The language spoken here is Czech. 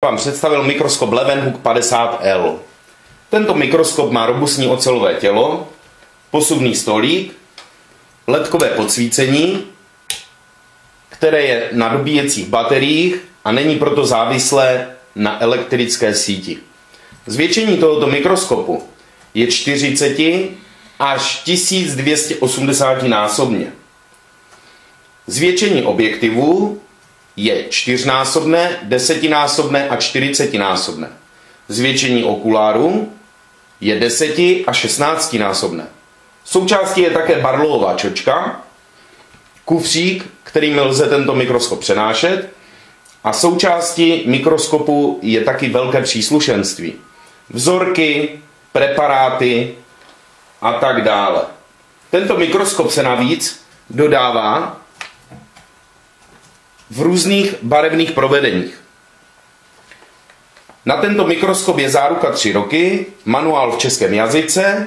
Vám představil mikroskop Leeuwenhoek 50L. Tento mikroskop má robustní ocelové tělo, posuvný stolík, ledkové podsvícení, které je na dobíjecích bateriích a není proto závislé na elektrické síti. Zvětšení tohoto mikroskopu je 40 až 1280 násobně. Zvětšení objektivů je 4násobné, 10násobné a 40násobné. Zvětšení okulárů je 10 a 16násobné. Součástí je také Barlowova čočka, kufřík, kterým lze tento mikroskop přenášet, a součástí mikroskopu je taky velké příslušenství. Vzorky, preparáty a tak dále. Tento mikroskop se navíc dodává v různých barevných provedeních. Na tento mikroskop je záruka 3 roky, manuál v českém jazyce